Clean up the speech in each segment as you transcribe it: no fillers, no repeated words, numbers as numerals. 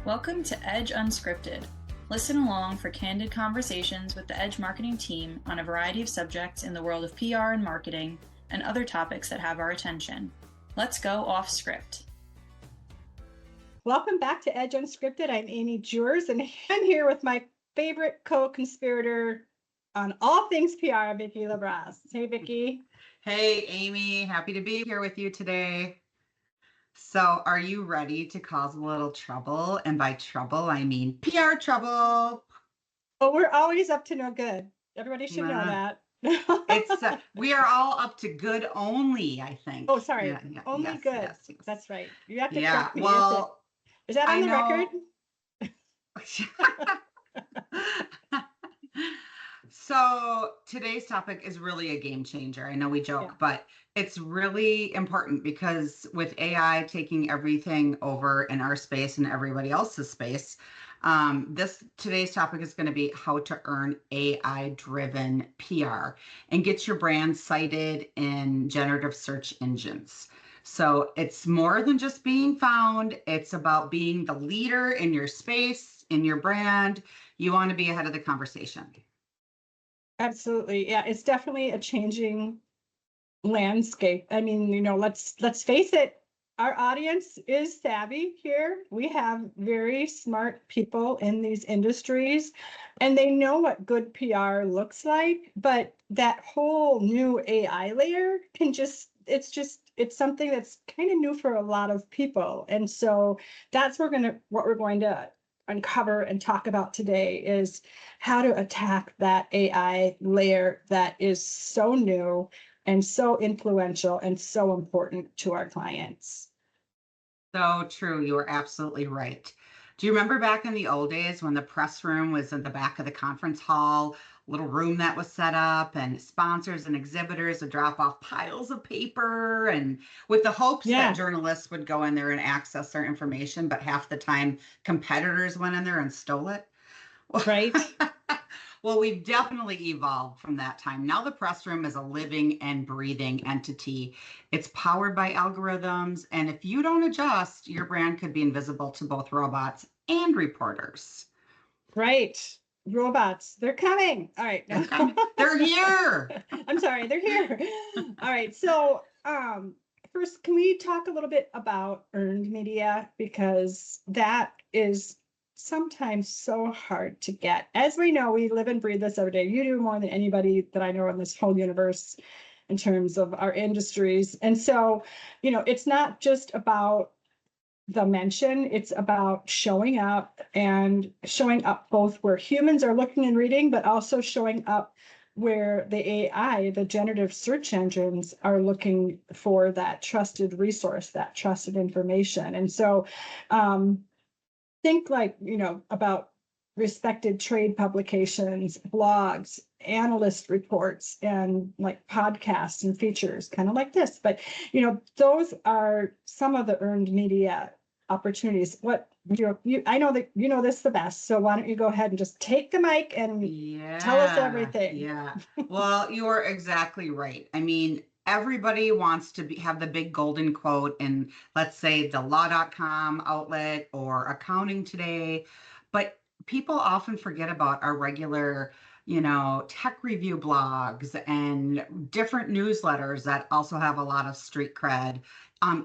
Welcome to Edge Unscripted. Listen along for candid conversations with the Edge marketing team on a variety of subjects in the world of PR and marketing and other topics that have our attention. Let's go off script. Welcome back to Edge Unscripted. I'm Amy Juers, and I'm here with my favorite co-conspirator on all things PR, Vicki LaBrosse. Hey, Vicki. Hey, Amy. Happy to be here with you today. So, are you ready to cause a little trouble? And by trouble, I mean PR trouble. Well, we're always up to no good. Everybody should know that. We are all up to good only, I think. Oh, sorry. Only good. Yes. That's right. You have to correct me. Well, is that on the record? So today's topic is really a game changer. I know we joke, but it's really important because with AI taking everything over in our space and everybody else's space, today's topic is going to be how to earn AI-driven PR and get your brand cited in generative search engines. So it's more than just being found. It's about being the leader in your space, in your brand. You want to be ahead of the conversation. Absolutely. Yeah, it's definitely a changing landscape. I mean, let's face it, our audience is savvy here. We have very smart people in these industries, and they know what good PR looks like, but that whole new AI layer it's something that's kind of new for a lot of people. And so that's what we're going to uncover and talk about today is how to attack that AI layer that is so new and so influential and so important to our clients. So true. You are absolutely right. Do you remember back in the old days when the press room was in the back of the conference hall, little room that was set up, and sponsors and exhibitors would drop off piles of paper and with the hopes that journalists would go in there and access their information, but half the time competitors went in there and stole it? Right. Well, we've definitely evolved from that time. Now the press room is a living and breathing entity. It's powered by algorithms, and if you don't adjust, your brand could be invisible to both robots and reporters. Right. Robots, they're coming. All right. They're here. I'm sorry, they're here. All right. So first, can we talk a little bit about earned media? Because that is sometimes so hard to get. As we know, we live and breathe this every day. You do more than anybody that I know in this whole universe in terms of our industries. And so, it's not just about the mention, it's about showing up both where humans are looking and reading, but also showing up where the AI, the generative search engines, are looking for that trusted resource, that trusted information. And so think about respected trade publications, blogs, analyst reports, and like podcasts and features, kind of like this. But, those are some of the earned media opportunities. I know that you know this the best, so why don't you go ahead and just take the mic and tell us everything. Yeah. Well, you are exactly right. I mean, everybody wants to have the big golden quote in, let's say, the law.com outlet or Accounting Today, but people often forget about our regular, tech review blogs and different newsletters that also have a lot of street cred.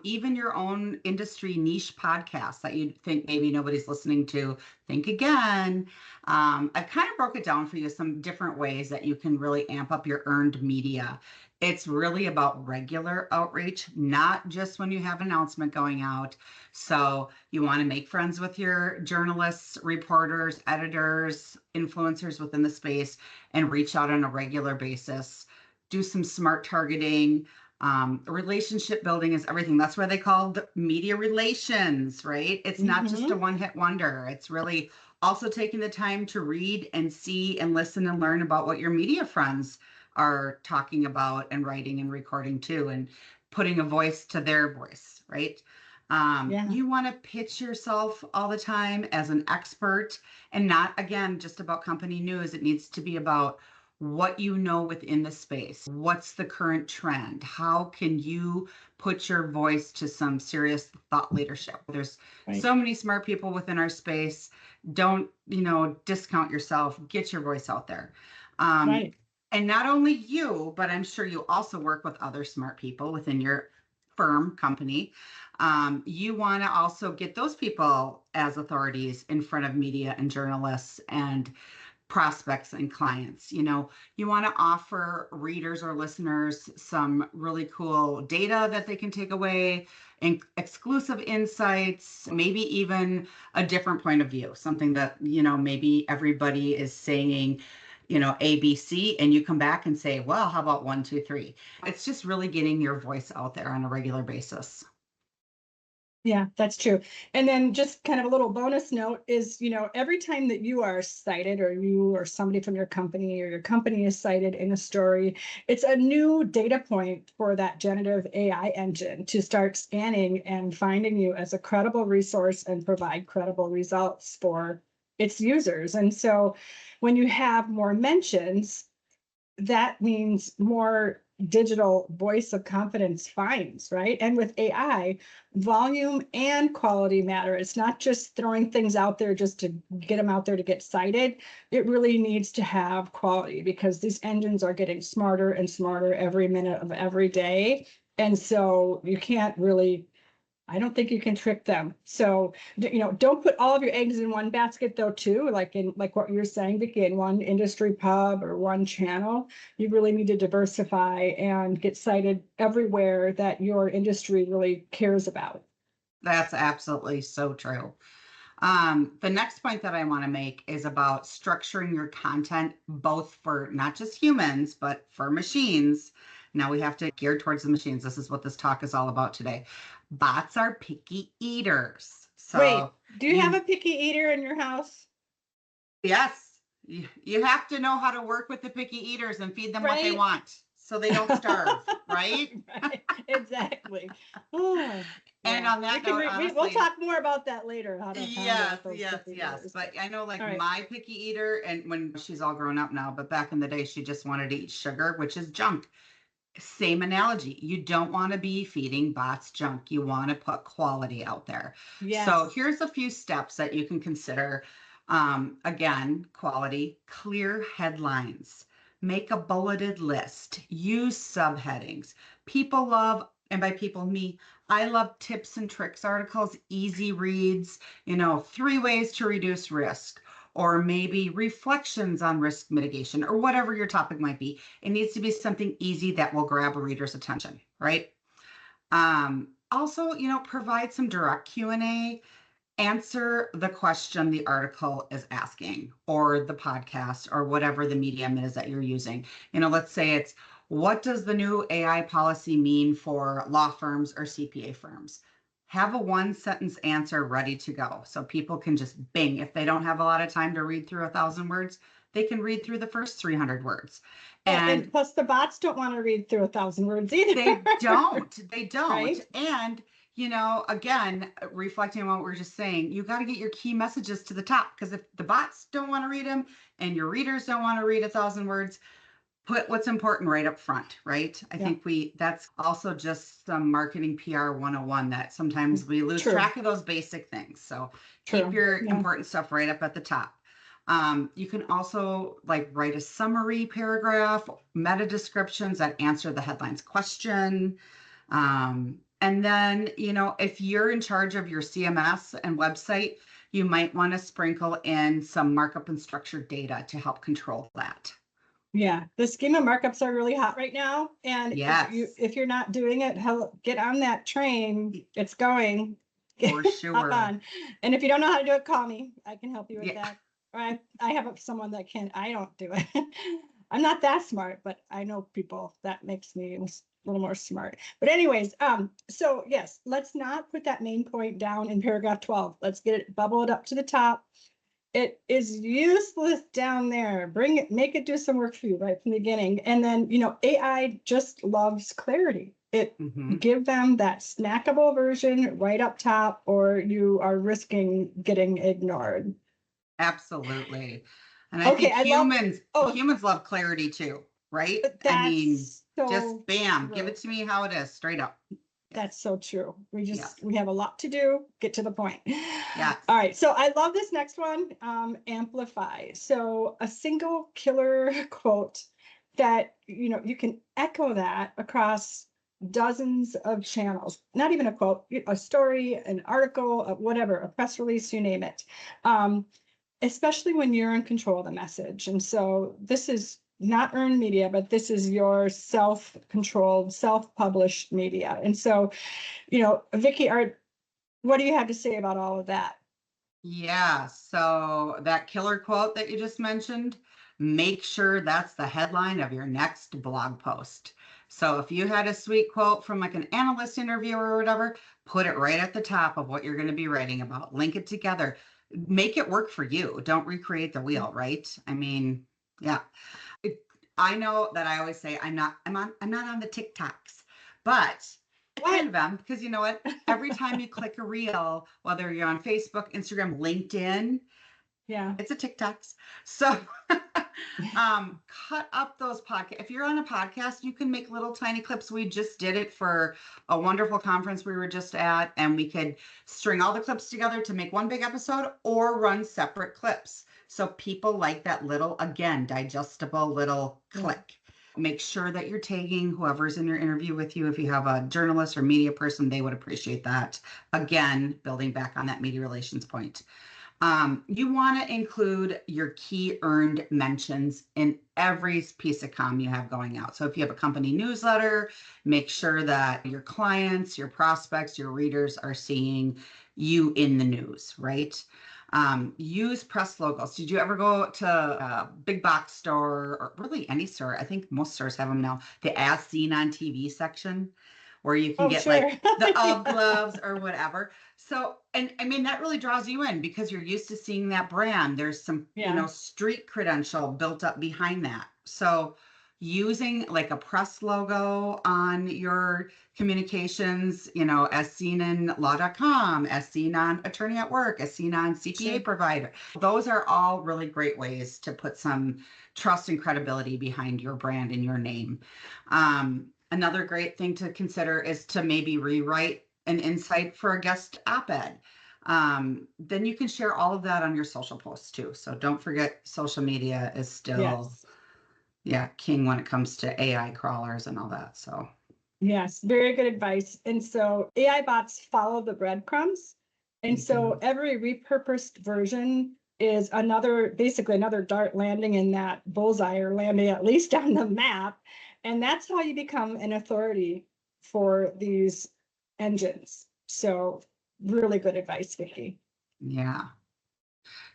Even your own industry niche podcasts that you think maybe nobody's listening to, think again. I've kind of broke it down for you some different ways that you can really amp up your earned media. It's really about regular outreach, not just when you have an announcement going out. So you want to make friends with your journalists, reporters, editors, influencers within the space, and reach out on a regular basis. Do some smart targeting. Relationship building is everything. That's why they call the media relations, right? It's not just a one-hit wonder. It's really also taking the time to read and see and listen and learn about what your media friends are talking about and writing and recording too, and putting a voice to their voice, right? You want to pitch yourself all the time as an expert and not, again, just about company news. It needs to be about what you know within the space. What's the current trend? How can you put your voice to some serious thought leadership? There's so many smart people within our space. Don't, discount yourself. Get your voice out there. Right. And not only you, but I'm sure you also work with other smart people within your firm, company. You want to also get those people as authorities in front of media and journalists and prospects and clients. You want to offer readers or listeners some really cool data that they can take away, and exclusive insights, maybe even a different point of view, something that, maybe everybody is saying, ABC, and you come back and say, well, how about 1, 2, 3? It's just really getting your voice out there on a regular basis. Yeah, that's true. And then just kind of a little bonus note is, every time that you are cited, or you or somebody from your company or your company is cited in a story, it's a new data point for that generative AI engine to start scanning and finding you as a credible resource and provide credible results for its users. And so when you have more mentions, that means more digital voice of confidence finds, right? And with AI, volume and quality matter. It's not just throwing things out there just to get them out there to get cited. It really needs to have quality, because these engines are getting smarter and smarter every minute of every day. And so you can't really, I don't think you can trick them. So, don't put all of your eggs in one basket though, too, like what you're saying, Vicki, in one industry pub or one channel. You really need to diversify and get cited everywhere that your industry really cares about. That's absolutely so true. The next point that I want to make is about structuring your content, both for not just humans, but for machines. Now we have to gear towards the machines. This is what this talk is all about today. Bots are picky eaters. So wait, do you have a picky eater in your house? Yes. You have to know how to work with the picky eaters and feed them what they Right. want, so they don't starve, right? Right, exactly. Oh, And yeah. on that note, honestly, we'll talk more about that later. How to yes, those yes, picky yes. eaters. But I know, like, All right. my picky eater, and when she's all grown up now, but back in the day, she just wanted to eat sugar, which is junk. Same analogy. You don't want to be feeding bots junk. You want to put quality out there. Yes. So here's a few steps that you can consider. Again, quality, clear headlines, make a bulleted list, use subheadings. People love, and by people, me, I love tips and tricks articles, easy reads, 3 ways to reduce risk, or maybe reflections on risk mitigation, or whatever your topic might be. It needs to be something easy that will grab a reader's attention, right? Also, provide some direct Q&A. Answer the question the article is asking, or the podcast, or whatever the medium is that you're using. Let's say it's, what does the new AI policy mean for law firms or CPA firms? Have a 1-sentence answer ready to go, so people can just bing. If they don't have a lot of time to read through 1,000 words, they can read through the first 300 words. And plus the bots don't want to read through 1,000 words either. They don't. Right? And again, reflecting on what we were just saying, you got to get your key messages to the top, because if the bots don't want to read them and your readers don't want to read 1,000 words, put what's important right up front, right? I think that's also just some marketing PR 101 that sometimes we lose track of those basic things. So keep your important stuff right up at the top. You can also write a summary paragraph, meta descriptions that answer the headline's question. And then, if you're in charge of your CMS and website, you might want to sprinkle in some markup and structured data to help control that. Yeah, the schema markups are really hot right now. And if you're not doing it, get on that train. It's going. For sure. Hop on. And if you don't know how to do it, call me. I can help you with that. Or I have someone that can. I don't do it. I'm not that smart, but I know people. That makes me a little more smart. But anyways, so yes, let's not put that main point down in paragraph 12. Let's get it, bubble it up to the top. It is useless down there. Make it do some work for you right from the beginning. And then, AI just loves clarity. Give them that snackable version right up top, or you are risking getting ignored. Absolutely. And I Okay, think oh, humans love clarity too, right? I mean, that's so just bam, give true. it to me how it is, straight up. That's so true. Yes. We have a lot to do, get to the point. Yes. All right. So I love this next one, amplify. So a single killer quote that, you can echo that across dozens of channels, not even a quote, a story, an article, whatever, a press release, you name it. Especially when you're in control of the message. And so this is not earned media, but this is your self-controlled, self-published media. And so, Vicki, what do you have to say about all of that? Yeah. So that killer quote that you just mentioned, make sure that's the headline of your next blog post. So if you had a sweet quote from like an analyst interview or whatever, put it right at the top of what you're going to be writing about. Link it together. Make it work for you. Don't recreate the wheel, right? I mean, yeah. I know that I always say I'm not on the TikToks, but I kind of am, because you know what? Every time you click a reel, whether you're on Facebook, Instagram, LinkedIn, Yeah, it's a TikToks. So cut up those podcasts. If you're on a podcast, you can make little tiny clips. We just did it for a wonderful conference we were just at, and we could string all the clips together to make one big episode or run separate clips. So people like that little, again, digestible little click. Make sure that you're tagging whoever's in your interview with you. If you have a journalist or media person, they would appreciate that. Again, building back on that media relations point. You want to include your key earned mentions in every piece of comm you have going out. So if you have a company newsletter, make sure that your clients, your prospects, your readers are seeing you in the news, right? Use press logos. Did you ever go to a big box store, or really any store? I think most stores have them now. The as seen on TV section, where you can get like the gloves or whatever. So, and I mean, that really draws you in because you're used to seeing that brand. There's some, street credential built up behind that. So using like a press logo on your communications, as seen in law.com, as seen on Attorney at Work, as seen on CPA provider. Those are all really great ways to put some trust and credibility behind your brand and your name. Another great thing to consider is to maybe rewrite an insight for a guest op-ed. Then you can share all of that on your social posts too. So don't forget, social media is still, king when it comes to AI crawlers and all that. So yes, very good advice. And so AI bots follow the breadcrumbs. And so every repurposed version is basically another dart landing in that bullseye, or landing at least on the map. And that's how you become an authority for these engines. So really good advice, Vicki. Yeah.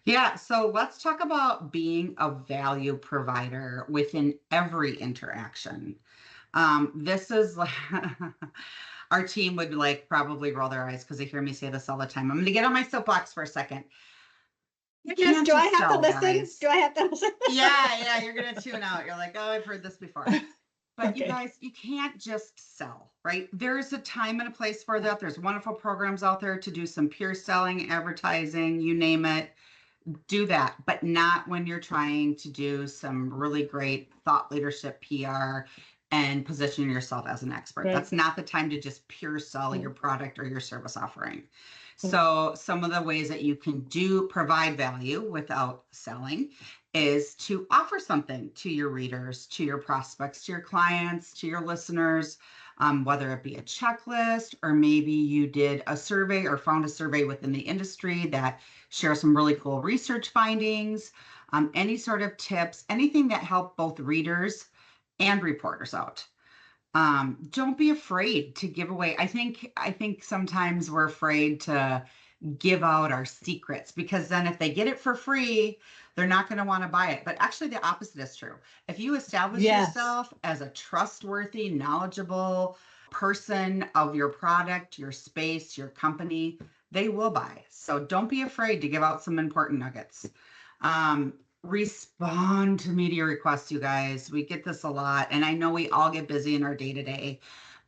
Yeah. So let's talk about being a value provider within every interaction. This is like our team would probably roll their eyes because they hear me say this all the time. I'm going to get on my soapbox for a second. Yes, do I have to listen? Do I have to listen? Yeah, you're going to tune out. You're like, oh, I've heard this before. But you guys, you can't just sell, right? There's a time and a place for that. There's wonderful programs out there to do some pure selling, advertising, you name it. Do that, but not when you're trying to do some really great thought leadership PR and position yourself as an expert. Right. That's not the time to just pure sell your product or your service offering. So some of the ways that you can provide value without selling is to offer something to your readers, to your prospects, to your clients, to your listeners, whether it be a checklist, or maybe you did a survey or found a survey within the industry that shares some really cool research findings, any sort of tips, anything that help both readers and reporters out. Don't be afraid to give away. I think sometimes we're afraid to give out our secrets, because then if they get it for free, they're not going to want to buy it. But actually the opposite is true. If you establish yourself as a trustworthy, knowledgeable person of your product, your space, your company, they will buy. So don't be afraid to give out some important nuggets. Respond to media requests, you guys. We get this a lot, and I know we all get busy in our day-to-day,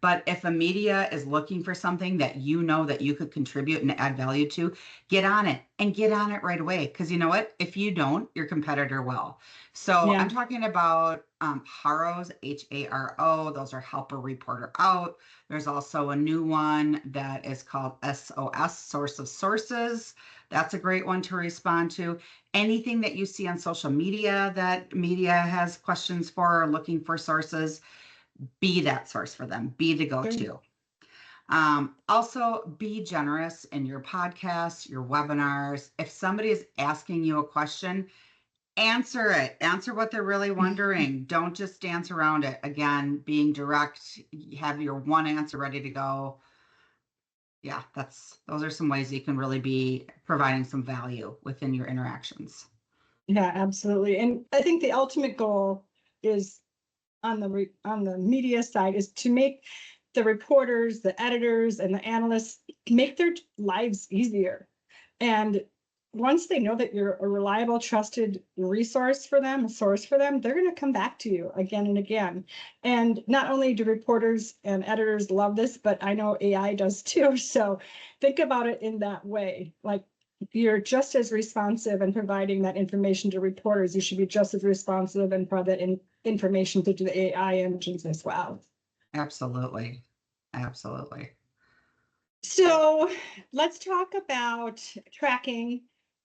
But if a media is looking for something that you know that you could contribute and add value to, get on it and get on it right away. Because you know what? If you don't, your competitor will. So Yeah. I'm talking about HAROs, HARO. Those are help a reporter out. There's also a new one that is called SOS, Source of Sources. That's a great one to respond to. Anything that you see on social media that media has questions for or looking for sources, be that source for them, be the go-to. Also, be generous in your podcasts, your webinars. If somebody is asking you a question, answer it. Answer what they're really wondering. Don't just dance around it. Again, being direct, have your one answer ready to go. Yeah, those are some ways you can really be providing some value within your interactions. Yeah, absolutely. And I think the ultimate goal is on the media side is to make the reporters, the editors, and the analysts make their lives easier. And once they know that you're a reliable, trusted resource for them, a source for them, they're going to come back to you again and again. And not only do reporters and editors love this, but I know AI does too. So think about it in that way. Like, you're just as responsive in providing that information to reporters. You should be just as responsive and provide that information to the AI engines as well. Absolutely. Absolutely. So let's talk about tracking,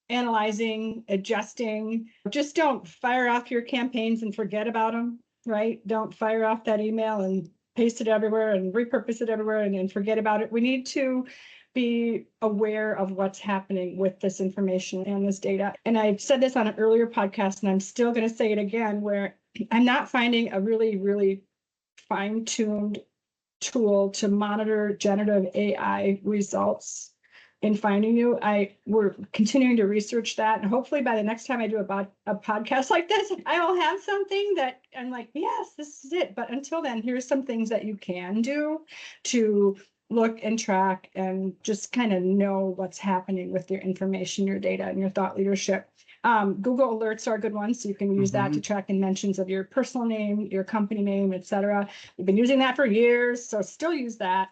analyzing, adjusting. Just don't fire off your campaigns and forget about them, right? Don't fire off that email and paste it everywhere and repurpose it everywhere and forget about it. We need to be aware of what's happening with this information and this data. And I've said this on an earlier podcast, and I'm still going to say it again, where I'm not finding a really, really fine-tuned tool to monitor generative AI results in finding you. We're continuing to research that, and hopefully by the next time I do a podcast like this, I will have something that I'm like, yes, this is it. But until then, here's some things that you can do to look and track and just kind of know what's happening with your information, your data, and your thought leadership. Google Alerts are a good one, so you can use that to track in mentions of your personal name, your company name, etc. We've been using that for years, so still use that.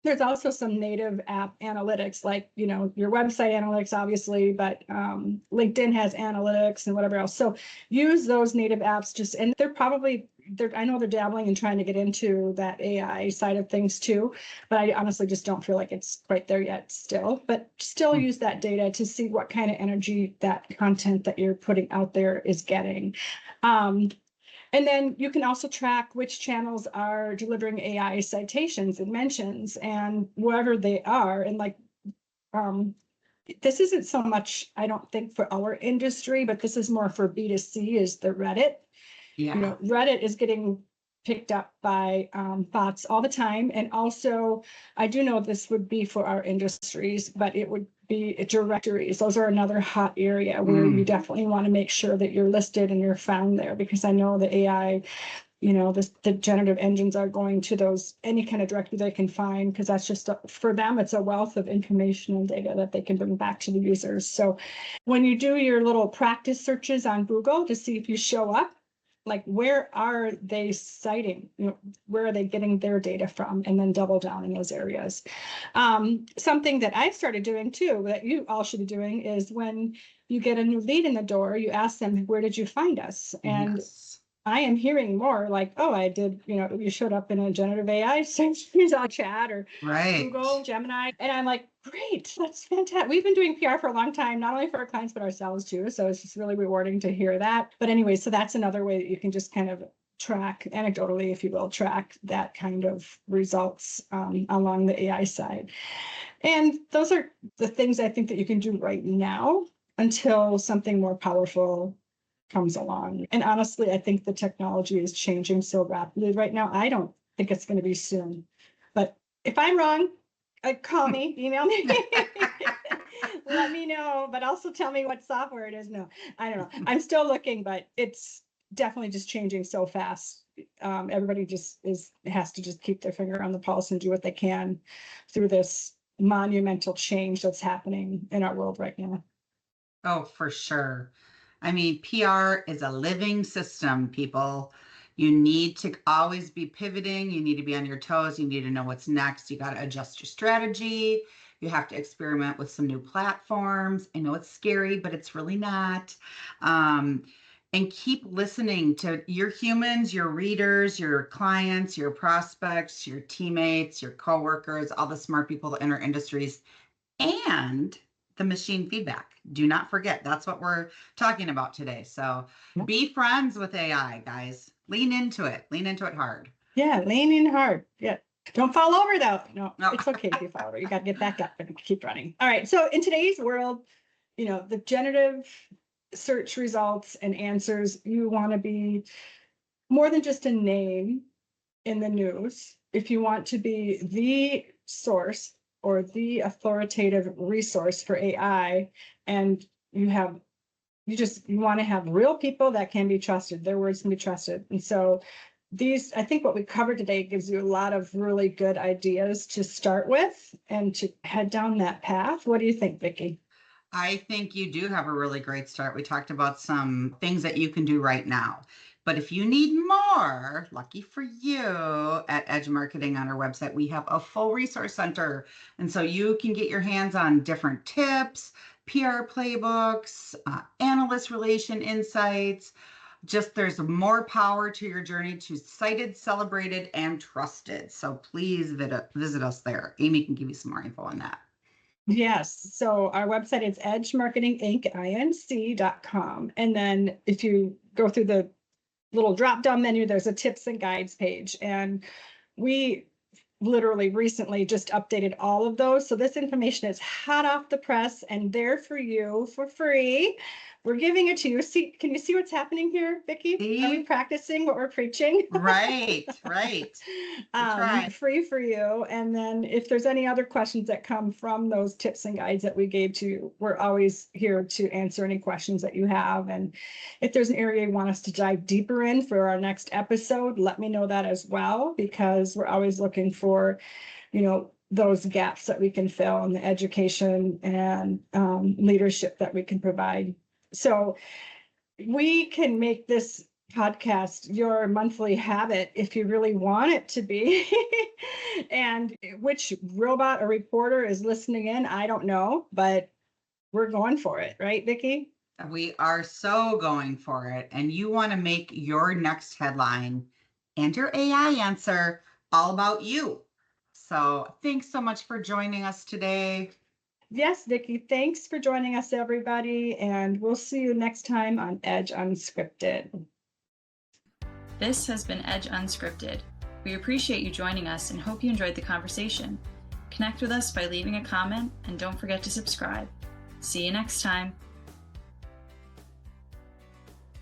There's also some native app analytics, like, your website analytics, obviously, but LinkedIn has analytics and whatever else. So use those native apps and I know they're dabbling and trying to get into that AI side of things too, but I honestly just don't feel like it's quite there yet still. But still use that data to see what kind of energy that content that you're putting out there is getting. And then you can also track which channels are delivering AI citations and mentions and wherever they are. And this isn't so much, I don't think, for our industry, but this is more for B2C, is the Reddit. Yeah. Reddit is getting picked up by bots all the time. And also, I do know this would be for our industries, but it would be directories. Those are another hot area where you definitely want to make sure that you're listed and you're found there, because I know the AI, the generative engines are going to any kind of directory they can find, because that's just, for them, it's a wealth of information and data that they can bring back to the users. So when you do your little practice searches on Google to see if you show up, like, where are they citing? Where are they getting their data from? And then double down in those areas. Something that I started doing too, that you all should be doing, is when you get a new lead in the door, you ask them, where did you find us? And I am hearing more like, oh, I did, you showed up in a generative AI search result chat or Google, Gemini. And I'm like, great, that's fantastic. We've been doing PR for a long time, not only for our clients, but ourselves too. So it's just really rewarding to hear that. But anyway, so that's another way that you can just kind of track, anecdotally, if you will, track that kind of results along the AI side. And those are the things I think that you can do right now until something more powerful comes along. And honestly, I think the technology is changing so rapidly right now. I don't think it's going to be soon. But if I'm wrong, call me, email me, let me know, but also tell me what software it is. No, I don't know. I'm still looking, but it's definitely just changing so fast. Everybody just has to just keep their finger on the pulse and do what they can through this monumental change that's happening in our world right now. Oh, for sure. I mean, PR is a living system, people. You need to always be pivoting. You need to be on your toes. You need to know what's next. You got to adjust your strategy. You have to experiment with some new platforms. I know it's scary, but it's really not. And keep listening to your humans, your readers, your clients, your prospects, your teammates, your coworkers, all the smart people in our industries, and the machine feedback. Do not forget, that's what we're talking about today. So be friends with AI, guys. Lean into it hard. Yeah, lean in hard. Yeah. Don't fall over though. No, it's okay if you fall over. You got to get back up and keep running. All right. So in today's world, the generative search results and answers, you want to be more than just a name in the news. If you want to be the source or the authoritative resource for AI, and you want to have real people that can be trusted, their words can be trusted. And so I think what we covered today gives you a lot of really good ideas to start with and to head down that path. What do you think, Vicki? I think you do have a really great start. We talked about some things that you can do right now. But if you need more, lucky for you, at Edge Marketing on our website, we have a full resource center. And so you can get your hands on different tips, PR playbooks, analyst relation insights. Just there's more power to your journey to cited, celebrated, and trusted. So please visit us there. Amy can give you some more info on that. Yes. So our website is edgemarketinginc.com. And then if you go through the little drop-down menu, there's a tips and guides page. And we literally recently just updated all of those. So this information is hot off the press and there for you for free. We're giving it to you. Can you see what's happening here, Vicki? Are we practicing what we're preaching? Right. Free for you. And then if there's any other questions that come from those tips and guides that we gave to you, we're always here to answer any questions that you have. And if there's an area you want us to dive deeper in for our next episode, let me know that as well, because we're always looking for, those gaps that we can fill in the education and leadership that we can provide. So we can make this podcast your monthly habit if you really want it to be. And which robot or reporter is listening in, I don't know, but we're going for it, right, Vicki? We are so going for it. And you want to make your next headline and your AI answer all about you. So thanks so much for joining us today. Yes, Vicki, thanks for joining us, everybody, and we'll see you next time on Edge Unscripted. This has been Edge Unscripted. We appreciate you joining us and hope you enjoyed the conversation. Connect with us by leaving a comment and don't forget to subscribe. See you next time.